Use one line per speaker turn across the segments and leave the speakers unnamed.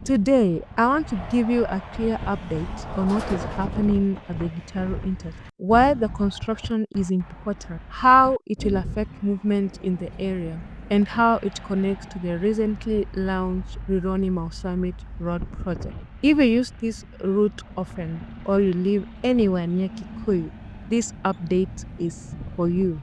Today, I want to give you a clear update on what is happening at the Gitaru Interchange, why the construction is important, how it will affect movement in the area, and how it connects to the recently launched Rironi Summit Road project. If you use this route often or you live anywhere near Kikuyu, this update is for you.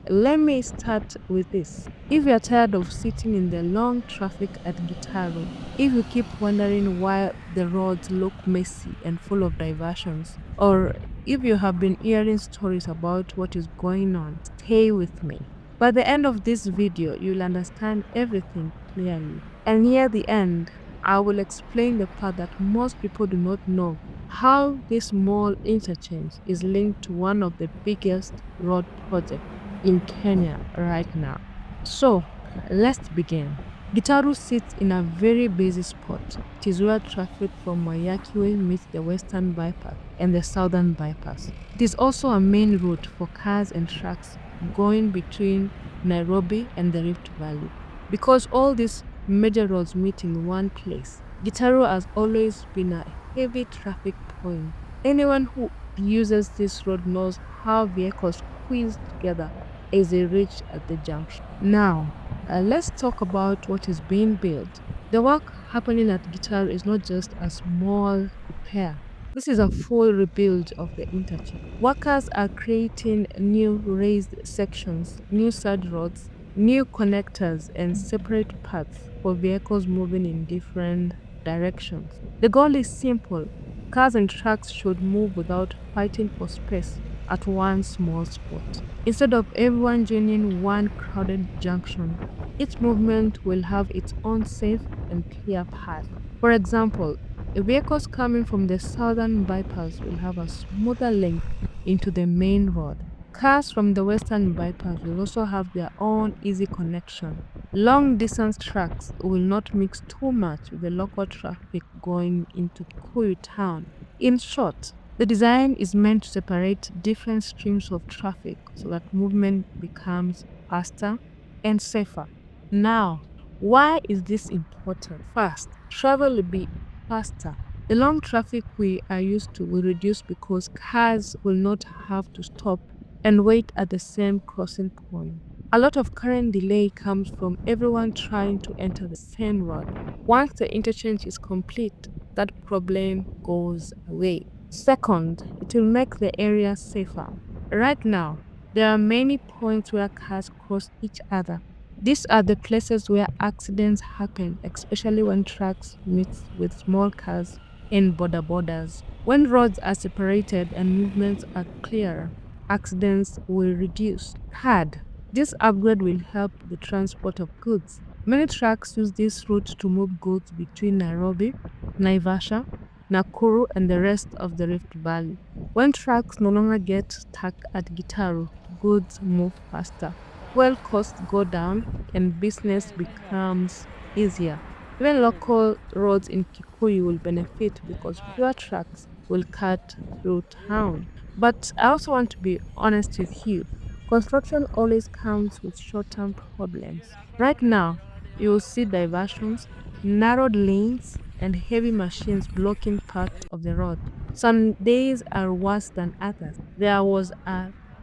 Let me start with this. If you're tired of sitting in the long traffic at Gitaru, if you keep wondering why the roads look messy and full of diversions, or if you have been hearing stories about what is going on, stay with me. By the end of this video, you'll understand everything clearly. And near the end, I will explain the part that most people do not know, how this small interchange is linked to one of the biggest road projects in Kenya right now. So, let's begin. Gitaru sits in a very busy spot. It is where traffic from Waiyaki Way meets the Western Bypass and the Southern Bypass. It is also a main route for cars and trucks going between Nairobi and the Rift Valley. Because all these major roads meet in one place, Gitaru has always been a heavy traffic point. Anyone who uses this road knows how vehicles squeeze together as they reach at the junction. Now, let's talk about what is being built. The work happening at Gitaru is not just a small repair. This is a full rebuild of the interchange. Workers are creating new raised sections, new side roads, new connectors, and separate paths for vehicles moving in different directions. The goal is simple. Cars and trucks should move without fighting for space at one small spot. Instead of everyone joining one crowded junction, each movement will have its own safe and clear path. For example, vehicles coming from the Southern Bypass will have a smoother link into the main road. Cars from the Western Bypass will also have their own easy connection. Long distance trucks will not mix too much with the local traffic going into Kikuyu town. In short, the design is meant to separate different streams of traffic so that movement becomes faster and safer. Now, why is this important? First, travel will be faster. The long traffic we are used to will reduce because cars will not have to stop and wait at the same crossing point. A lot of current delay comes from everyone trying to enter the same road. Once the interchange is complete, that problem goes away. Second, it will make the area safer. Right now, there are many points where cars cross each other. These are the places where accidents happen, especially when trucks meet with small cars and border borders. When roads are separated and movements are clearer, accidents will reduce. Third, this upgrade will help the transport of goods. Many trucks use this route to move goods between Nairobi, Naivasha, Nakuru, and the rest of the Rift Valley. When trucks no longer get stuck at Gitaru, goods move faster. Fuel costs go down and business becomes easier. Even local roads in Kikuyu will benefit because fewer trucks will cut through town. But I also want to be honest with you. Construction always comes with short-term problems. Right now, you will see diversions, narrowed lanes, and heavy machines blocking part of the road. Some days are worse than others. There was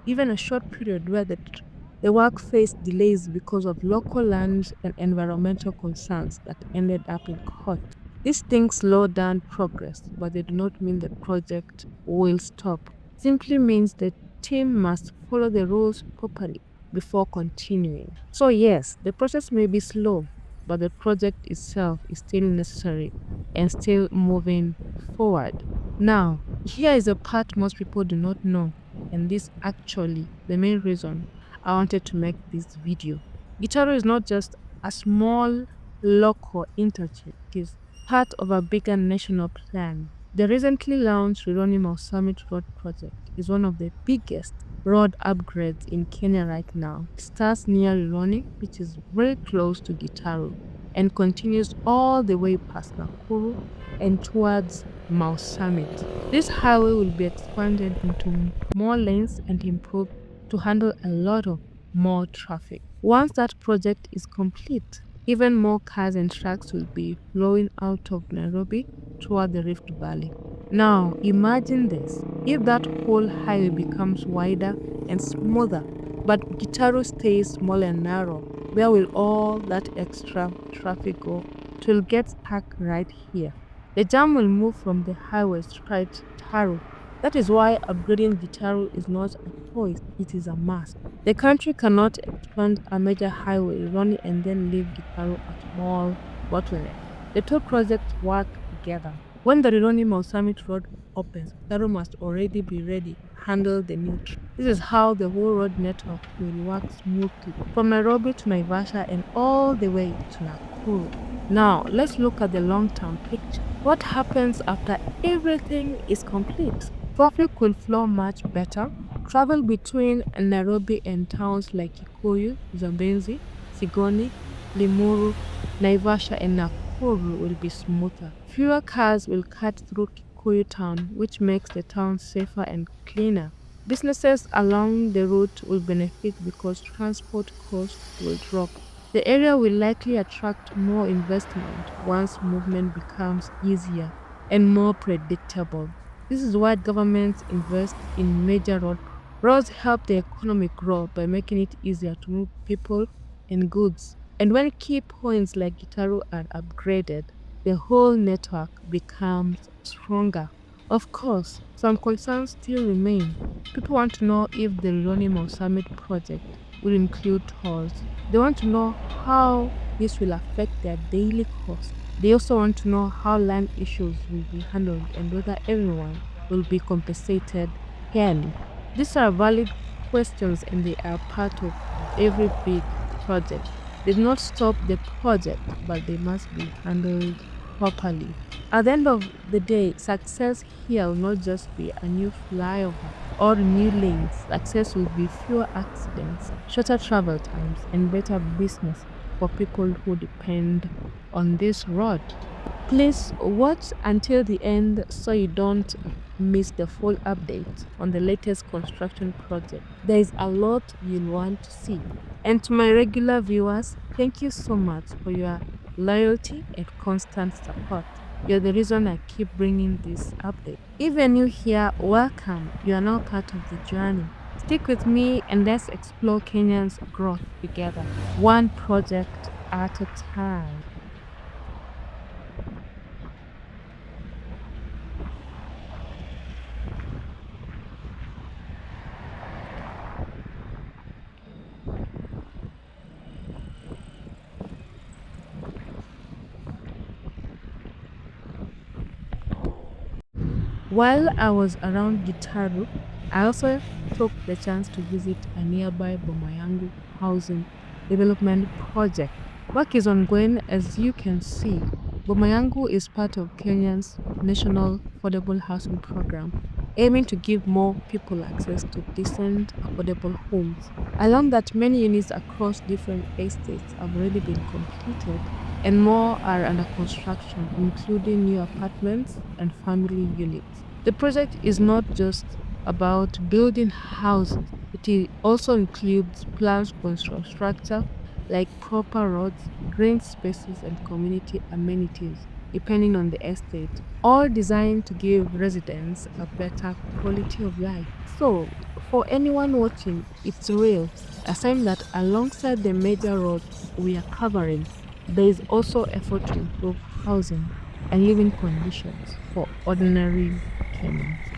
even a short period where the work faced delays because of local land and environmental concerns that ended up in court. These things slow down progress, but they do not mean the project will stop. Simply means the team must follow the rules properly before continuing. So yes, the process may be slow, but the project itself is still necessary and still moving forward. Now, here is a part most people do not know, and this actually the main reason I wanted to make this video. Gitaru is not just a small local interchange, it is part of a bigger national plan. The recently launched Rironi Summit Road project is one of the biggest road upgrades in Kenya right now. It starts near Rironi, which is very close to Gitaru, and continues all the way past Nakuru and towards Mau Summit. This highway will be expanded into more lanes and improved to handle a lot of more traffic. Once that project is complete, even more cars and trucks will be flowing out of Nairobi toward the Rift Valley. Now, imagine this. If that whole highway becomes wider and smoother, but Gitaru stays small and narrow, where will all that extra traffic go? It will get stuck right here. The jam will move from the highway straight to Gitaru. That is why upgrading Gitaru is not a choice, it is a must. The country cannot expand a major highway running and then leave Gitaru a small bottleneck. The two projects work together. When the Rironi Summit Road opens, Gitaru must already be ready to handle the new train. This is how the whole road network will work smoothly from Nairobi to Naivasha and all the way to Nakuru. Now, let's look at the long-term picture. What happens after everything is complete? Traffic will flow much better. Travel between Nairobi and towns like Kikuyu, Zambezi, Sigoni, Limuru, Naivasha, and Nakuru will be smoother. Fewer cars will cut through Kikuyu town, which makes the town safer and cleaner. Businesses along the route will benefit because transport costs will drop. The area will likely attract more investment once movement becomes easier and more predictable. This is why governments invest in major roads. Roads help the economy grow by making it easier to move people and goods. And when key points like Gitaru are upgraded, the whole network becomes stronger. Of course, some concerns still remain. People want to know if the Ronimo Summit project will include tolls. They want to know how this will affect their daily costs. They also want to know how land issues will be handled and whether everyone will be compensated fairly. These are valid questions and they are part of every big project. They do not stop the project, but they must be handled properly. At the end of the day, success here will not just be a new flyover or new lanes. Success will be fewer accidents, shorter travel times, and better business for people who depend on this road. Please watch until the end so you don't miss the full update on the latest construction project. There is a lot you'll want to see. And to my regular viewers, thank you so much for your loyalty and constant support. You're the reason I keep bringing this update. If you're new here, welcome. You are now part of the journey. Stick with me and let's explore Kenya's growth together, one project at a time. While I was around Gitaru, I also took the chance to visit a nearby Bomayangu housing development project. Work is ongoing as you can see. Bomayangu is part of Kenya's National Affordable Housing Program, aiming to give more people access to decent, affordable homes. I learned that many units across different estates have already been completed and more are under construction, including new apartments and family units. The project is not just about building houses, also includes plans for infrastructure like proper roads, green spaces, and community amenities, depending on the estate, all designed to give residents a better quality of life. So, for anyone watching, it's real. A sign that alongside the major roads we are covering, there is also effort to improve housing and living conditions for ordinary Kenyans.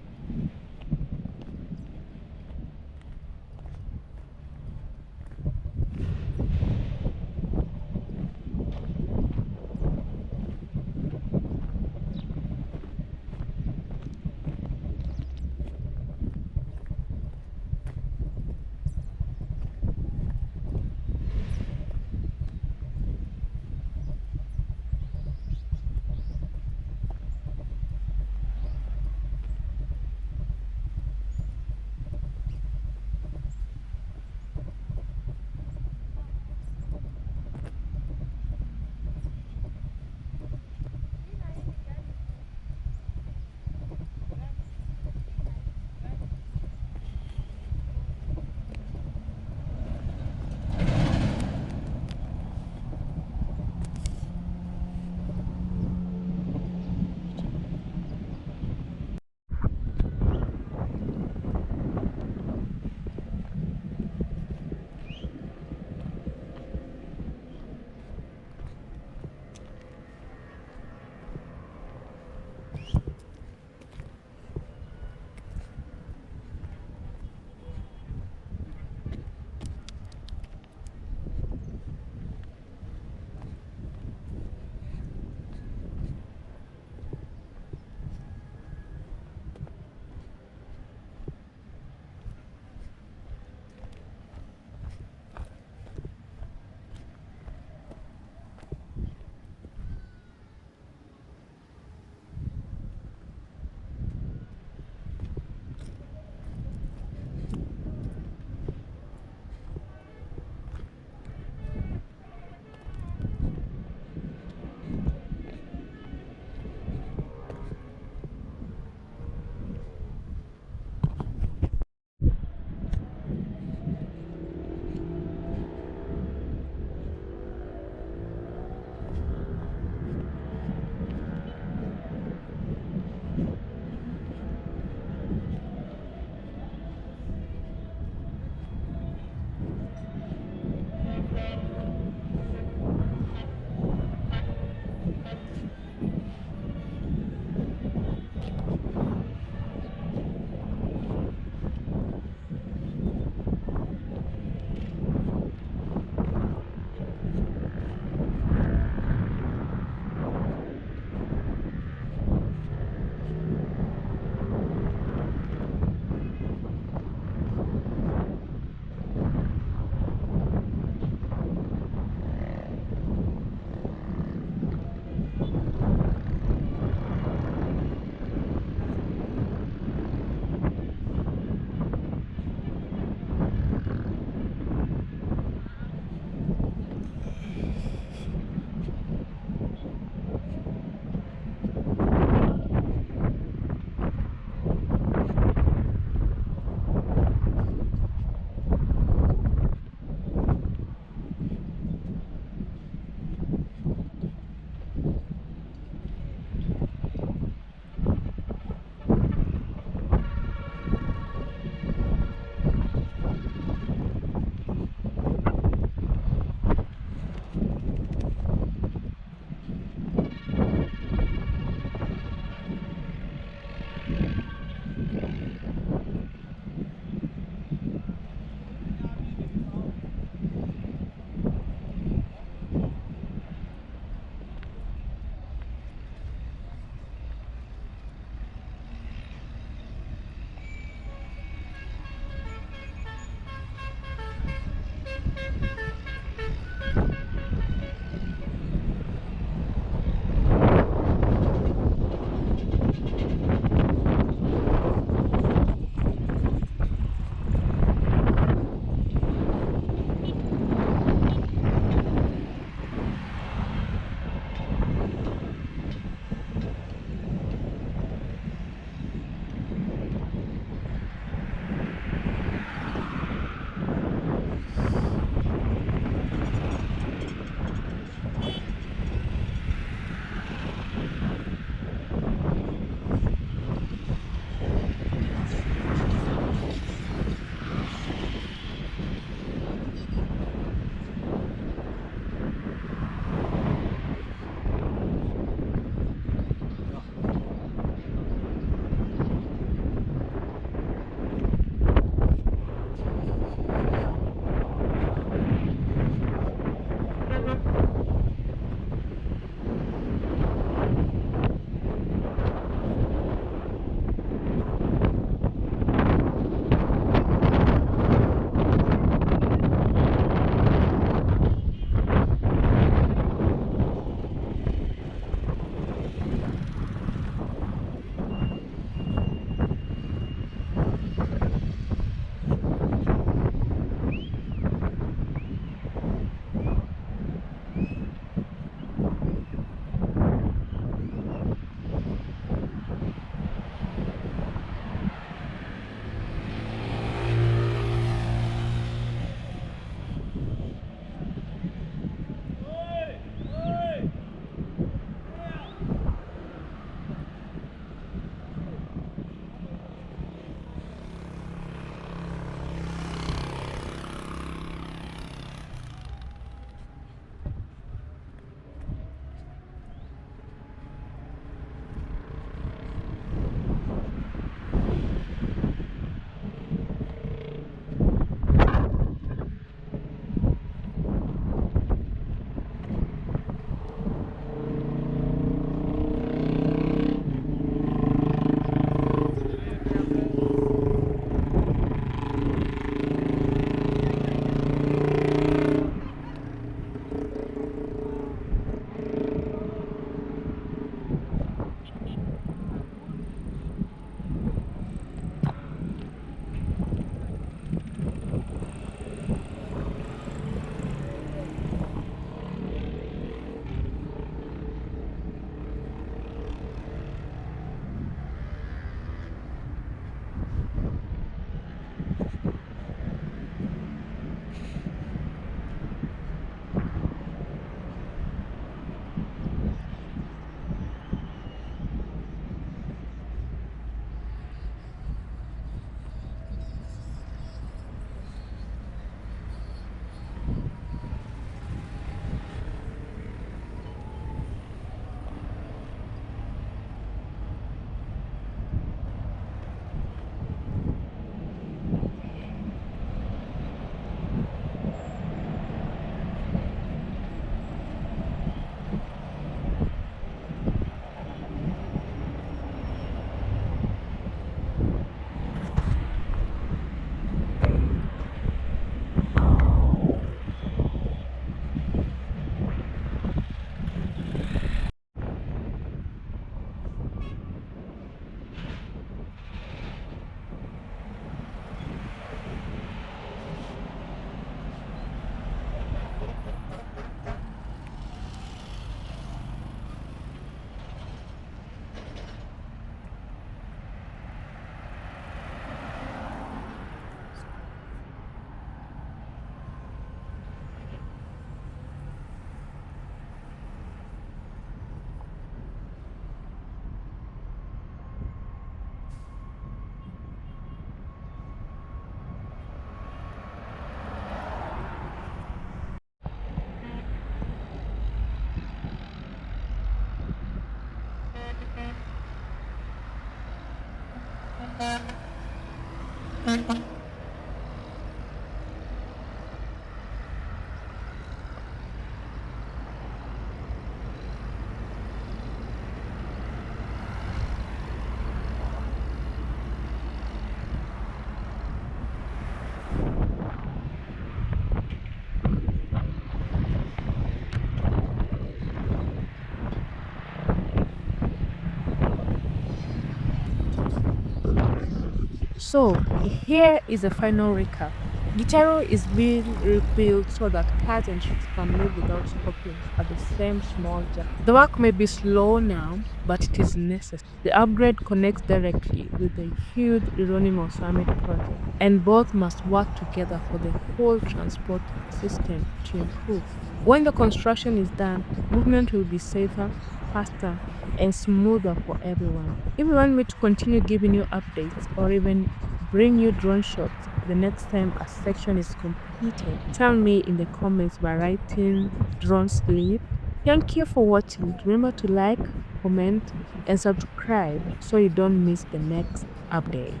So, here is a final recap. Gitaru is being rebuilt so that cars and ships can move without stopping at the same small jump. The work may be slow now, but it is necessary. The upgrade connects directly with the huge Ironimo Summit project, and both must work together for the whole transport system to improve. When the construction is done, movement will be safer, faster, and smoother for everyone. If you want me to continue giving you updates or even bring you drone shots the next time a section is completed, tell me in the comments by writing drone sleep. Thank you for watching. Remember to like, comment, and subscribe so you don't miss the next update.